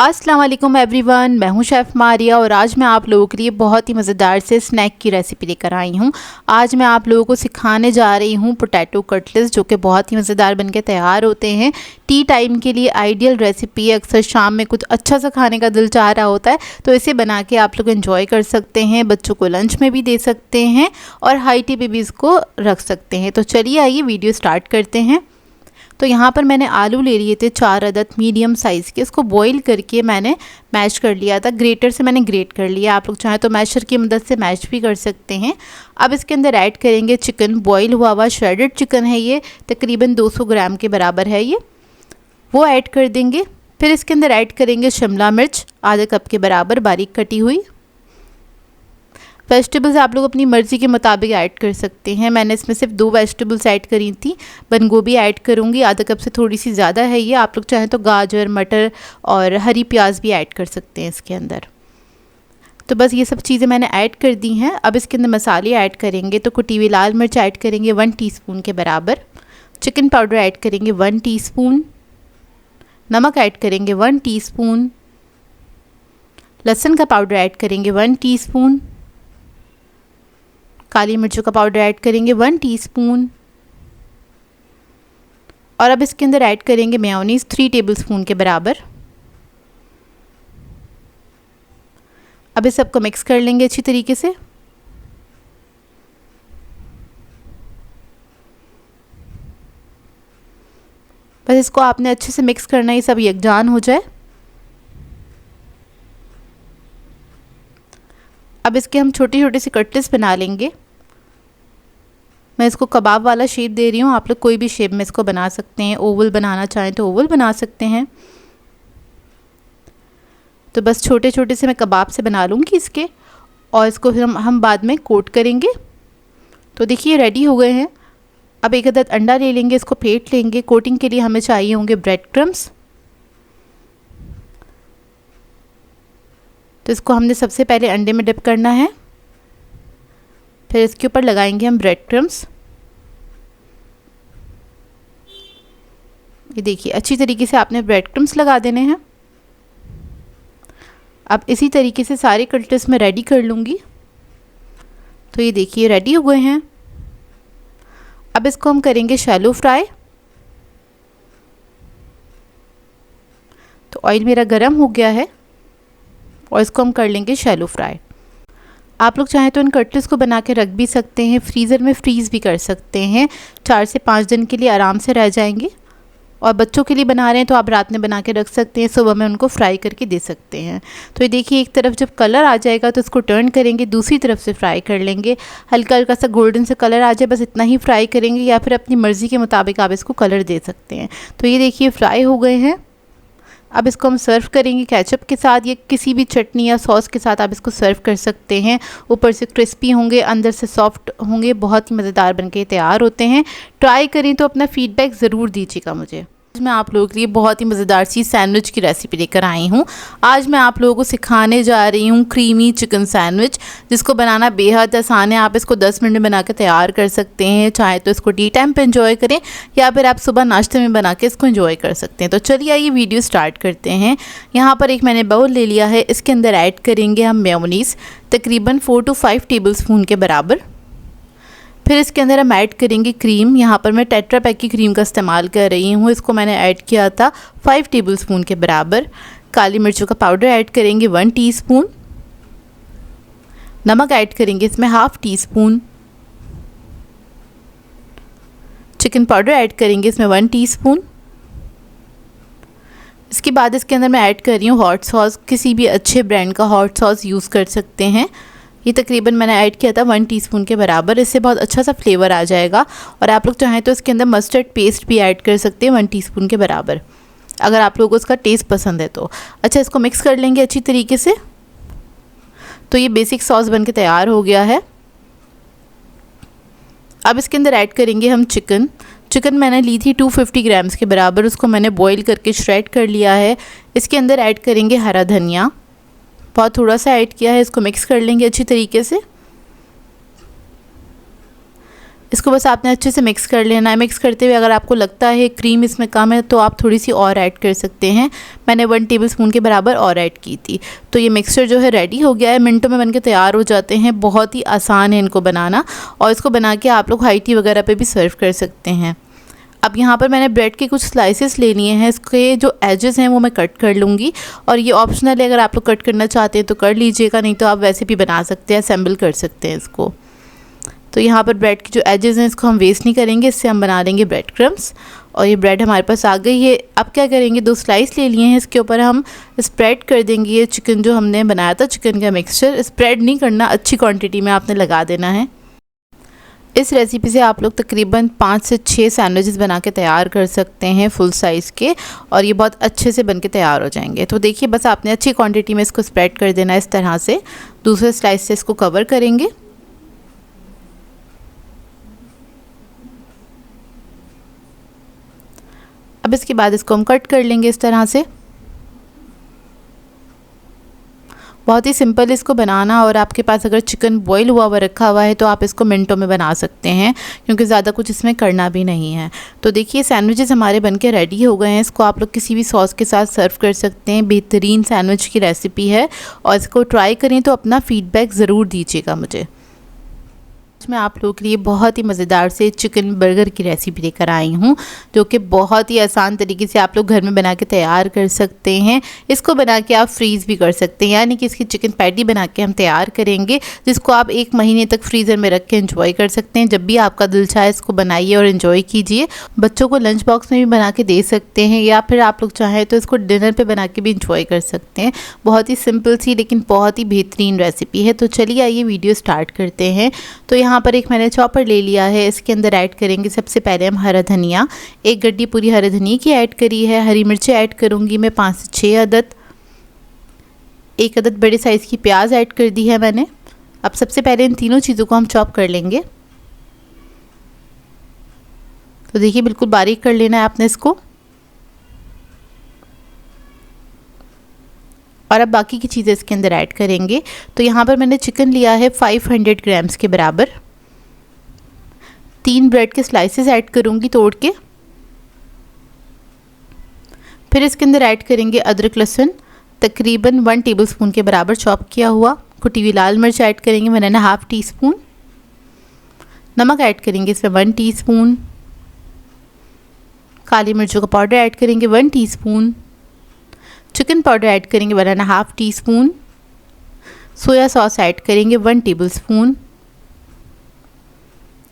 अस्सलाम वालेकुम एवरीवन, मैं हूं शेफ़ मारिया और आज मैं आप लोगों के लिए बहुत ही मज़ेदार से स्नैक की रेसिपी लेकर आई हूं। आज मैं आप लोगों को सिखाने जा रही हूं पोटैटो कटलेट्स, जो कि बहुत ही मज़ेदार बनके तैयार होते हैं। टी टाइम के लिए आइडियल रेसिपी है। अक्सर शाम में कुछ अच्छा सा खाने का दिल चाह रहा होता है, तो इसे बना के आप लोग एंजॉय कर सकते हैं। बच्चों को लंच में भी दे सकते हैं और हाइटी बेबीज़ को रख सकते हैं। तो चलिए आइए वीडियो स्टार्ट करते हैं। तो यहाँ पर मैंने आलू ले लिए थे 4 अदद मीडियम साइज़ के। इसको बॉईल करके मैंने मैश कर लिया था। ग्रेटर से मैंने ग्रेट कर लिया। आप लोग चाहें तो मैशर की मदद से मैश भी कर सकते हैं। अब इसके अंदर ऐड करेंगे चिकन। बॉईल हुआ श्रेडेड चिकन है ये, तकरीबन 200 ग्राम के बराबर है ये, वो ऐड कर देंगे। फिर इसके अंदर ऐड करेंगे शिमला मिर्च आधे कप के बराबर बारीक कटी हुई। वेजिटेबल्स आप लोग अपनी मर्ज़ी के मुताबिक ऐड कर सकते हैं। मैंने इसमें सिर्फ 2 वेजिटेबल्स ऐड करी थी। बंद गोभी ऐड करूँगी, आधा कप से थोड़ी सी ज़्यादा है ये। आप लोग चाहें तो गाजर, मटर और हरी प्याज भी ऐड कर सकते हैं इसके अंदर। तो बस ये सब चीज़ें मैंने ऐड कर दी हैं। अब इसके अंदर मसाले ऐड करेंगे। तो कुटी हुई लाल मिर्च ऐड करेंगे 1 टीस्पून के बराबर। चिकन पाउडर ऐड करेंगे 1 टीस्पून। नमक ऐड करेंगे 1 टीस्पून। लहसुन का पाउडर ऐड करेंगे 1 टीस्पून। काली मिर्चों का पाउडर ऐड करेंगे 1 टीस्पून। और अब इसके अंदर ऐड करेंगे मेयोनीज़ 3 टेबलस्पून के बराबर। अब इस सबको मिक्स कर लेंगे अच्छी तरीके से। बस इसको आपने अच्छे से मिक्स करना है, ये सब यकजान हो जाए। अब इसके हम छोटे छोटे से कटलेट्स बना लेंगे। मैं इसको कबाब वाला शेप दे रही हूँ, आप लोग कोई भी शेप में इसको बना सकते हैं। ओवल बनाना चाहें तो ओवल बना सकते हैं। तो बस छोटे छोटे से मैं कबाब से बना लूँगी इसके, और इसको फिर हम बाद में कोट करेंगे। तो देखिए रेडी हो गए हैं। अब एक अदद अंडा ले लेंगे, इसको फेंट लेंगे। कोटिंग के लिए हमें चाहिए होंगे ब्रेड क्रम्स। तो इसको हमने सबसे पहले अंडे में डिप करना है, फिर इसके ऊपर लगाएंगे हम ब्रेड क्रम्स। ये देखिए अच्छी तरीके से आपने ब्रेड क्रम्स लगा देने हैं। अब इसी तरीके से सारे कटलेट्स मैं रेडी कर लूँगी। तो ये देखिए रेडी हो गए हैं। अब इसको हम करेंगे शैलो फ्राई। तो ऑयल मेरा गरम हो गया है और इसको हम कर लेंगे शैलो फ्राई। आप लोग चाहें तो इन कटलेट्स को बना के रख भी सकते हैं, फ्रीज़र में फ्रीज़ भी कर सकते हैं। 4 से 5 दिन के लिए आराम से रह जाएंगे। और बच्चों के लिए बना रहे हैं तो आप रात में बना के रख सकते हैं, सुबह में उनको फ्राई करके दे सकते हैं। तो ये देखिए एक तरफ जब कलर आ जाएगा तो इसको टर्न करेंगे, दूसरी तरफ से फ्राई कर लेंगे। हल्का हल्का सा गोल्डन से कलर आ जाए, बस इतना ही फ्राई करेंगे, या फिर अपनी मर्ज़ी के मुताबिक आप इसको कलर दे सकते हैं। तो ये देखिए फ्राई हो गए हैं। अब इसको हम सर्व करेंगे केचप के साथ या किसी भी चटनी या सॉस के साथ आप इसको सर्व कर सकते हैं। ऊपर से क्रिस्पी होंगे, अंदर से सॉफ्ट होंगे, बहुत ही मज़ेदार बनके तैयार होते हैं। ट्राई करें तो अपना फीडबैक ज़रूर दीजिएगा मुझे। आज मैं आप लोगों के लिए बहुत ही मज़ेदार सी सैंडविच की रेसिपी लेकर आई हूँ। आज मैं आप लोगों को सिखाने जा रही हूँ क्रीमी चिकन सैंडविच, जिसको बनाना बेहद आसान है। आप इसको 10 मिनट में बना के तैयार कर सकते हैं। चाहे तो इसको टी टाइम पे एंजॉय करें या फिर आप सुबह नाश्ते में बना के इसको एंजॉय कर सकते हैं। तो चलिए आइए वीडियो स्टार्ट करते हैं। यहाँ पर एक मैंने बाउल ले लिया है, इसके अंदर ऐड करेंगे हम मेयोनीज़ तकरीबन 4 to 5 टेबलस्पून के बराबर। फिर इसके अंदर हम ऐड करेंगे क्रीम। यहाँ पर मैं टेट्रा पैक की क्रीम का इस्तेमाल कर रही हूँ। इसको मैंने ऐड किया था 5 टेबलस्पून के बराबर। काली मिर्चों का पाउडर ऐड करेंगे 1 टीस्पून। नमक ऐड करेंगे इसमें 1/2 टीस्पून। चिकन पाउडर ऐड करेंगे इसमें 1 टीस्पून। इसके बाद इसके अंदर मैं ऐड कर रही हूँ हॉट सॉस। किसी भी अच्छे ब्रांड का हॉट सॉस यूज़ कर सकते हैं। ये तकरीबन मैंने ऐड किया था 1 टीस्पून के बराबर। इससे बहुत अच्छा सा फ्लेवर आ जाएगा। और आप लोग चाहें तो इसके अंदर मस्टर्ड पेस्ट भी ऐड कर सकते हैं 1 टीस्पून के बराबर, अगर आप लोगों को इसका टेस्ट पसंद है तो। अच्छा, इसको मिक्स कर लेंगे अच्छी तरीके से। तो ये बेसिक सॉस बन के तैयार हो गया है। अब इसके अंदर ऐड करेंगे हम चिकन। चिकन मैंने ली थी 250 ग्राम्स के बराबर। उसको मैंने बॉईल करके श्रेड कर लिया है। इसके अंदर ऐड करेंगे हरा धनिया, बहुत थोड़ा सा ऐड किया है। इसको मिक्स कर लेंगे अच्छी तरीके से। इसको बस आपने अच्छे से मिक्स कर लेना है। मिक्स करते हुए अगर आपको लगता है क्रीम इसमें कम है तो आप थोड़ी सी और ऐड कर सकते हैं। मैंने 1 टेबलस्पून के बराबर और ऐड की थी। तो ये मिक्सचर जो है रेडी हो गया है, मिनटों में बनके तैयार हो जाते हैं। बहुत ही आसान है इनको बनाना, और इसको बना के आप लोग हाई टी वगैरह पे भी सर्व कर सकते हैं। अब यहाँ पर मैंने ब्रेड के कुछ स्लाइसेस ले लिए हैं, इसके जो एजेस हैं वो मैं कट कर लूँगी, और ये ऑप्शनल है, अगर आप लोग कट करना चाहते हैं तो कर लीजिएगा, नहीं तो आप वैसे भी बना सकते हैं, असेंबल कर सकते हैं इसको। तो यहाँ पर ब्रेड की जो एजेस हैं इसको हम वेस्ट नहीं करेंगे, इससे हम बना लेंगे ब्रेड क्रम्स। और ये ब्रेड हमारे पास आ गई है। अब क्या करेंगे, 2 स्लाइस ले लिए हैं, इसके ऊपर हम स्प्रेड कर देंगे ये चिकन जो हमने बनाया था, चिकन का मिक्सचर। स्प्रेड नहीं करना, अच्छी क्वांटिटी में आपने लगा देना है। इस रेसिपी से आप लोग तकरीबन 5 से 6 सैंडविचेस बना के तैयार कर सकते हैं फुल साइज़ के, और ये बहुत अच्छे से बन के तैयार हो जाएंगे। तो देखिए बस आपने अच्छी क्वांटिटी में इसको स्प्रेड कर देना है इस तरह से। दूसरे स्लाइस से इसको कवर करेंगे। अब इसके बाद इसको हम कट कर लेंगे इस तरह से। बहुत ही सिंपल इसको बनाना, और आपके पास अगर चिकन बॉईल हुआ हुआ रखा हुआ है तो आप इसको मिनटों में बना सकते हैं, क्योंकि ज़्यादा कुछ इसमें करना भी नहीं है। तो देखिए सैंडविचेस हमारे बनके रेडी हो गए हैं। इसको आप लोग किसी भी सॉस के साथ सर्व कर सकते हैं। बेहतरीन सैंडविच की रेसिपी है, और इसको ट्राई करें तो अपना फ़ीडबैक ज़रूर दीजिएगा मुझे। मैं आप लोगों के लिए बहुत ही मज़ेदार से चिकन बर्गर की रेसिपी लेकर आई हूँ, जो कि बहुत ही आसान तरीके से आप लोग घर में बना के तैयार कर सकते हैं। इसको बना के आप फ्रीज़ भी कर सकते हैं, यानी कि इसकी चिकन पैटी बना के हम तैयार करेंगे, जिसको आप 1 महीने तक फ्रीज़र में रख के एंजॉय कर सकते हैं। जब भी आपका दिल चाहे इसको बनाइए और एंजॉय कीजिए। बच्चों को लंच बॉक्स में भी बना के दे सकते हैं, या फिर आप लोग चाहें तो इसको डिनर पर बना के भी इंजॉय कर सकते हैं। बहुत ही सिंपल सी लेकिन बहुत ही बेहतरीन रेसिपी है। तो चलिए आइए वीडियो स्टार्ट करते हैं। तो यहाँ पर एक मैंने चॉपर ले लिया है, इसके अंदर ऐड करेंगे सबसे पहले हम हरा धनिया। 1 गड्डी पूरी हरा धनिया की ऐड करी है। हरी मिर्चें ऐड करूँगी मैं 5 से 6 अदद। 1 अदद बड़े साइज़ की प्याज ऐड कर दी है मैंने। अब सबसे पहले इन तीनों चीज़ों को हम चॉप कर लेंगे। तो देखिए बिल्कुल बारीक कर लेना है आपने इसको। और अब बाकी की चीज़ें इसके अंदर ऐड करेंगे। तो यहाँ पर मैंने चिकन लिया है 500 ग्राम्स के बराबर। 3 ब्रेड के स्लाइसेस ऐड करूँगी तोड़ के। फिर इसके अंदर ऐड करेंगे अदरक लहसुन, तकरीबन 1 टेबलस्पून के बराबर चॉप किया हुआ। कुटी हुई लाल मिर्च ऐड करेंगे मैंने 1/2 टीस्पून। नमक ऐड करेंगे इसमें 1 टीस्पून। काली मिर्चों का पाउडर ऐड करेंगे 1 टीस्पून। चिकन पाउडर ऐड करेंगे 1.5 टीस्पून। सोया सॉस ऐड करेंगे 1 टेबलस्पून।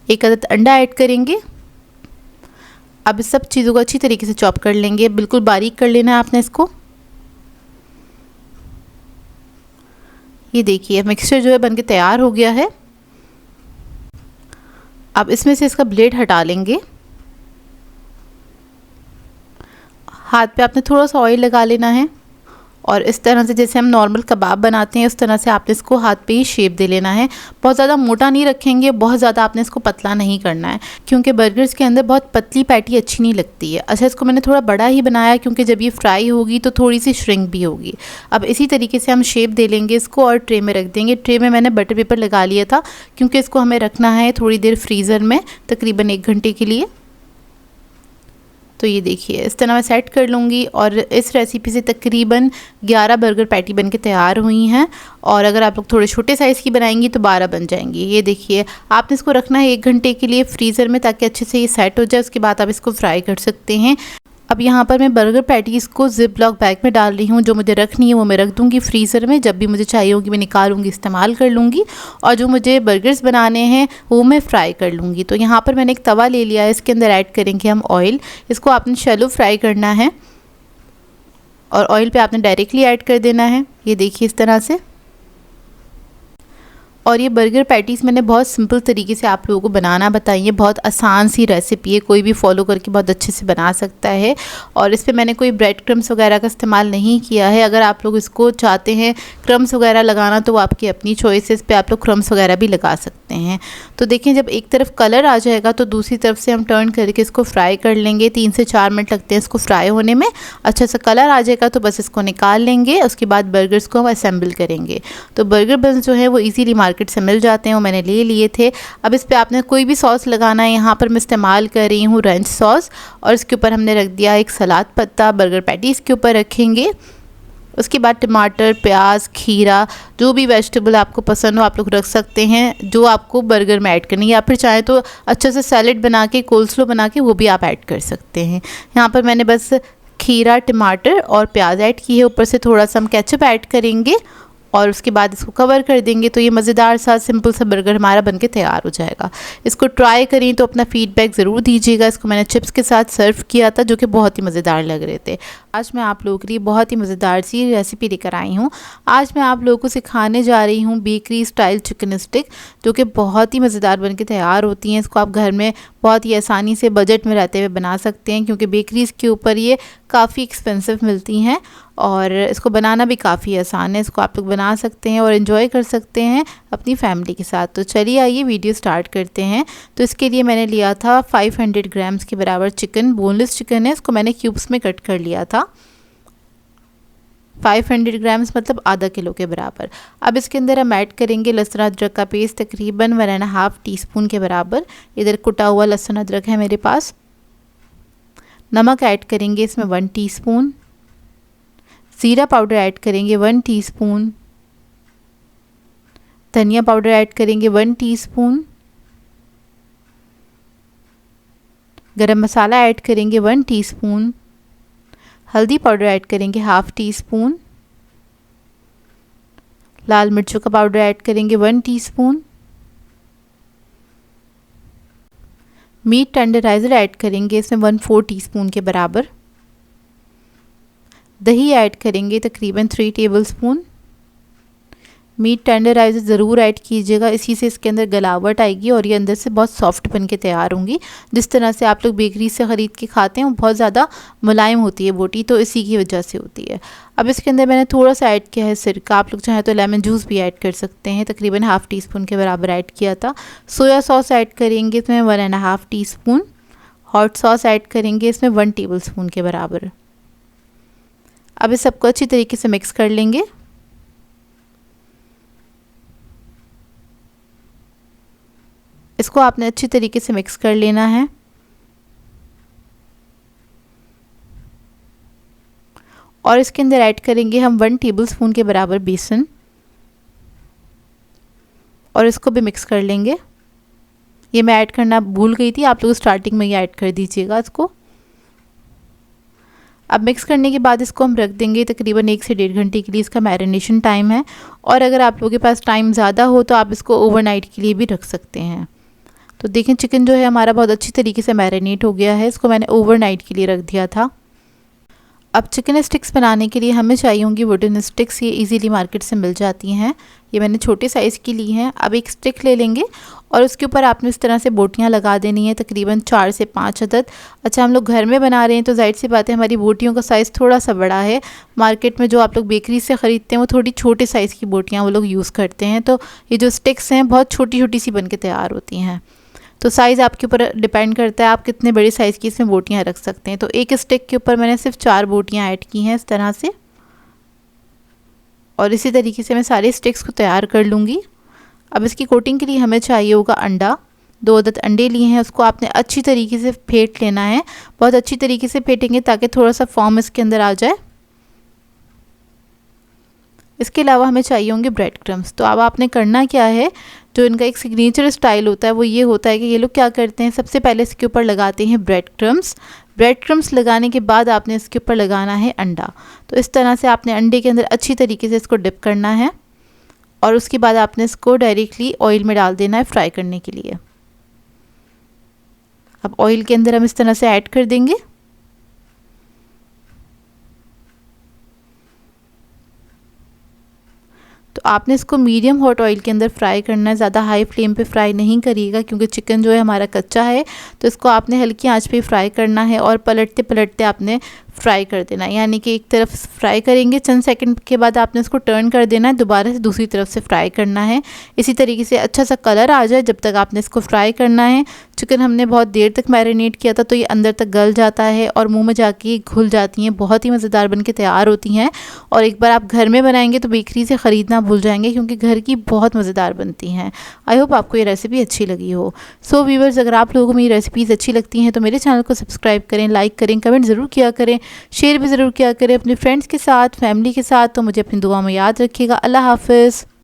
1 अदद अंडा ऐड करेंगे। अब इस सब चीज़ों को अच्छी तरीके से चॉप कर लेंगे, बिल्कुल बारीक कर लेना है आपने इसको। ये देखिए मिक्सचर जो है बनके तैयार हो गया है। अब इसमें से इसका ब्लेड हटा लेंगे। हाथ पे आपने थोड़ा सा ऑयल लगा लेना है, और इस तरह से जैसे हम नॉर्मल कबाब बनाते हैं उस तरह से आपने इसको हाथ पे ही शेप दे लेना है। बहुत ज़्यादा मोटा नहीं रखेंगे, बहुत ज़्यादा आपने इसको पतला नहीं करना है, क्योंकि बर्गर्स के अंदर बहुत पतली पैटी अच्छी नहीं लगती है। अच्छा इसको मैंने थोड़ा बड़ा ही बनाया, क्योंकि जब ये फ्राई होगी तो थोड़ी सी श्रिंक भी होगी। अब इसी तरीके से हम शेप दे लेंगे इसको, और ट्रे में रख देंगे। ट्रे में मैंने बटर पेपर लगा लिया था, क्योंकि इसको हमें रखना है थोड़ी देर फ्रीज़र में, तकरीबन 1 घंटे के लिए। तो ये देखिए इस तरह मैं सेट कर लूँगी, और इस रेसिपी से तकरीबन 11 बर्गर पैटी बनके तैयार हुई हैं। और अगर आप लोग थोड़े छोटे साइज़ की बनाएंगी तो 12 बन जाएंगी। ये देखिए आपने इसको रखना है 1 घंटे के लिए फ्रीज़र में, ताकि अच्छे से ये सेट हो जाए। उसके बाद आप इसको फ्राई कर सकते हैं। अब यहाँ पर मैं बर्गर पैटीज़ को जिप लॉक बैग में डाल रही हूँ। जो मुझे रखनी है वो मैं रख दूँगी फ्रीज़र में, जब भी मुझे चाहिए होगी मैं निकालूँगी, इस्तेमाल कर लूँगी। और जो मुझे बर्गर्स बनाने हैं वो मैं फ्राई कर लूँगी। तो यहाँ पर मैंने एक तवा ले लिया है, इसके अंदर ऐड करेंगे हम ऑयल। इसको आपने शैलो फ्राई करना है, और ऑयल पे आपने डायरेक्टली ऐड कर देना है। ये देखिए इस तरह से। और ये बर्गर पैटीज़ मैंने बहुत सिंपल तरीके से आप लोगों को बनाना बताई है। बहुत आसान सी रेसिपी है, कोई भी फॉलो करके बहुत अच्छे से बना सकता है। और इस पे मैंने कोई ब्रेड क्रम्स वगैरह का इस्तेमाल नहीं किया है। अगर आप लोग इसको चाहते हैं क्रम्स वगैरह लगाना तो वो आपकी अपनी चॉइस है, इस पर आप लोग क्रम्स वगैरह भी लगा सकते हैं। सकते हैं। तो देखें जब एक तरफ कलर आ जाएगा तो दूसरी तरफ से हम टर्न करके इसको फ्राई कर लेंगे। 3 से 4 मिनट लगते हैं इसको फ्राई होने में। अच्छा सा कलर आ जाएगा तो बस इसको निकाल लेंगे। उसके बाद बर्गर्स को हम असेंबल करेंगे। तो बर्गर बन्स जो है वो ईजीली मार्केट से मिल जाते हैं, वो मैंने ले लिए थे। अब इस पर आपने कोई भी सॉस लगाना है। यहाँ पर मैं इस्तेमाल कर रही हूँ रंच सॉस, और इसके ऊपर हमने रख दिया एक सलाद पत्ता। बर्गर पैटी इसके ऊपर रखेंगे। उसके बाद टमाटर, प्याज, खीरा, जो भी वेजिटेबल आपको पसंद हो आप लोग रख सकते हैं, जो आपको बर्गर में ऐड करनी है। या फिर चाहे तो अच्छे से सैलेड बना के, कोल्स्लो बना के वो भी आप ऐड कर सकते हैं। यहाँ पर मैंने बस खीरा, टमाटर और प्याज ऐड की है। ऊपर से थोड़ा सा हम केचप ऐड करेंगे और उसके बाद इसको कवर कर देंगे। तो ये मज़ेदार सा सिंपल सा बर्गर हमारा बनके तैयार हो जाएगा। इसको ट्राई करें तो अपना फीडबैक ज़रूर दीजिएगा। इसको मैंने चिप्स के साथ सर्व किया था जो कि बहुत ही मज़ेदार लग रहे थे। आज मैं आप लोगों के लिए बहुत ही मज़ेदार सी रेसिपी लेकर आई हूँ। आज मैं आप लोगों को सिखाने जा रही हूँ बेकरी स्टाइल चिकन स्टिक, जो कि बहुत ही मज़ेदार बनके तैयार होती हैं। इसको आप घर में बहुत ही आसानी से बजट में रहते हुए बना सकते हैं, क्योंकि बेकरीज़ के ऊपर ये काफ़ी एक्सपेंसिव मिलती हैं और इसको बनाना भी काफ़ी आसान है। इसको आप लोग बना सकते हैं और इन्जॉय कर सकते हैं अपनी फैमिली के साथ। तो चलिए आइए वीडियो स्टार्ट करते हैं। तो इसके लिए मैंने लिया था 500 ग्राम्स के बराबर चिकन। बोनलेस चिकन है, इसको मैंने क्यूब्स में कट कर लिया था। 500 ग्राम्स मतलब आधा किलो के बराबर। अब इसके अंदर हम ऐड करेंगे लहसुन अदरक का पेस्ट, तकरीबन 1.5 टीस्पून के बराबर। इधर कुटा हुआ लहसुन अदरक है मेरे पास। नमक ऐड करेंगे इसमें 1 टीस्पून। ज़ीरा पाउडर ऐड करेंगे 1 टीस्पून। धनिया पाउडर ऐड करेंगे 1 टीस्पून। गरम मसाला ऐड करेंगे 1 टीस्पून। हल्दी पाउडर ऐड करेंगे 1/2 टीस्पून। लाल मिर्चों का पाउडर ऐड करेंगे 1 टीस्पून। मीट टेंडराइज़र ऐड करेंगे इसमें 1/4 टीस्पून के बराबर। दही ऐड करेंगे तकरीबन 3 टेबलस्पून। मीट टेंडराइज़र ज़रूर ऐड कीजिएगा, इसी से इसके अंदर गलावट आएगी और ये अंदर से बहुत सॉफ्ट बन के तैयार होंगी। जिस तरह से आप लोग बेकरी से ख़रीद के खाते हैं वो बहुत ज़्यादा मुलायम होती है बोटी, तो इसी की वजह से होती है। अब इसके अंदर मैंने थोड़ा सा ऐड किया है सिरका। आप लोग चाहें तो लेमन जूस भी ऐड कर सकते हैं, तकरीबन 1/2 टीस्पून के बराबर ऐड किया था। सोया सॉस ऐड करेंगे इसमें 1.5 टीस्पून। हॉट सॉस ऐड करेंगे इसमें 1 टेबलस्पून के बराबर। अब इस सबको अच्छी तरीके से मिक्स कर लेंगे। इसको आपने अच्छी तरीके से मिक्स कर लेना है। और इसके अंदर ऐड करेंगे हम 1 टेबलस्पून के बराबर बेसन और इसको भी मिक्स कर लेंगे। ये मैं ऐड करना भूल गई थी, आप लोग स्टार्टिंग में ये ऐड कर दीजिएगा इसको। अब मिक्स करने के बाद इसको हम रख देंगे तकरीबन 1 से 1.5 घंटे के लिए। इसका मैरिनेशन टाइम है। और अगर आप लोगों के पास टाइम ज़्यादा हो तो आप इसको ओवरनाइट के लिए भी रख सकते हैं। तो देखें चिकन जो है हमारा बहुत अच्छी तरीके से मैरिनेट हो गया है। इसको मैंने ओवरनाइट के लिए रख दिया था। अब चिकन स्टिक्स बनाने के लिए हमें चाहिए होंगी वुडन स्टिक्स। ये इजीली मार्केट से मिल जाती हैं। ये मैंने छोटे साइज़ की ली हैं। अब एक स्टिक ले लेंगे और उसके ऊपर आपने इस तरह से बोटियां लगा देनी है, तकरीबन 4 से 5 अदद। अच्छा, हम लोग घर में बना रहे हैं तो जाहिर सी बात है हमारी बोटियों का साइज़ थोड़ा सा बड़ा है। मार्केट में जो आप लोग बेकरी से ख़रीदते हैं वो थोड़ी छोटे साइज़ की बोटियाँ वो लोग यूज़ करते हैं। तो ये जो स्टिक्स हैं बहुत छोटी छोटी सी बन के तैयार होती हैं। तो साइज़ आपके ऊपर डिपेंड करता है, आप कितने बड़े साइज़ की इसमें बोटियां रख सकते हैं। तो एक स्टिक के ऊपर मैंने सिर्फ 4 बोटियां ऐड की हैं इस तरह से। और इसी तरीके से मैं सारे स्टिक्स को तैयार कर लूँगी। अब इसकी कोटिंग के लिए हमें चाहिए होगा अंडा। 2 अदद अंडे लिए हैं, उसको आपने अच्छी तरीके से फेंट लेना है। बहुत अच्छी तरीके से फेंटेंगे ताकि थोड़ा सा फॉर्म इसके अंदर आ जाए। इसके अलावा हमें चाहिए होंगे ब्रेड क्रम्स। तो अब आपने करना क्या है, जो इनका एक सिग्नेचर स्टाइल होता है वो ये होता है कि ये लोग क्या करते हैं, सबसे पहले इसके ऊपर लगाते हैं ब्रेड क्रम्स। ब्रेड क्रम्स लगाने के बाद आपने इसके ऊपर लगाना है अंडा। तो इस तरह से आपने अंडे के अंदर अच्छी तरीके से इसको डिप करना है और उसके बाद आपने इसको डायरेक्टली ऑयल में डाल देना है फ्राई करने के लिए। अब ऑयल के अंदर हम इस तरह से ऐड कर देंगे। तो आपने इसको मीडियम हॉट ऑयल के अंदर फ्राई करना है, ज़्यादा हाई फ्लेम पे फ्राई नहीं करिएगा क्योंकि चिकन जो है हमारा कच्चा है। तो इसको आपने हल्की आंच पे फ्राई करना है और पलटते पलटते आपने फ्राई कर देना है। यानी कि एक तरफ फ्राई करेंगे, चंद सेकंड के बाद आपने इसको टर्न कर देना है, दोबारा से दूसरी तरफ से फ्राई करना है। इसी तरीके से अच्छा सा कलर आ जाए जब तक आपने इसको फ्राई करना है। चिकन हमने बहुत देर तक मैरिनेट किया था तो ये अंदर तक गल जाता है और मुंह में जाके घुल जाती हैं, बहुत ही मज़ेदार बन के तैयार होती हैं। और एक बार आप घर में बनाएंगे तो बेकरी से ख़रीदना भूल जाएंगे, क्योंकि घर की बहुत मज़ेदार बनती हैं। आई होप आपको ये रेसिपी अच्छी लगी हो। सो व्यूअर्स, अगर आप लोगों को मेरी रेसिपीज़ अच्छी लगती हैं तो मेरे चैनल को सब्सक्राइब करें, लाइक करें, कमेंट ज़रूर किया करें, शेयर भी ज़रूर किया करें अपने फ्रेंड्स के साथ, फैमिली के साथ। तो मुझे अपनी दुआ में याद रखिएगा। अल्लाह हाफ़िज़।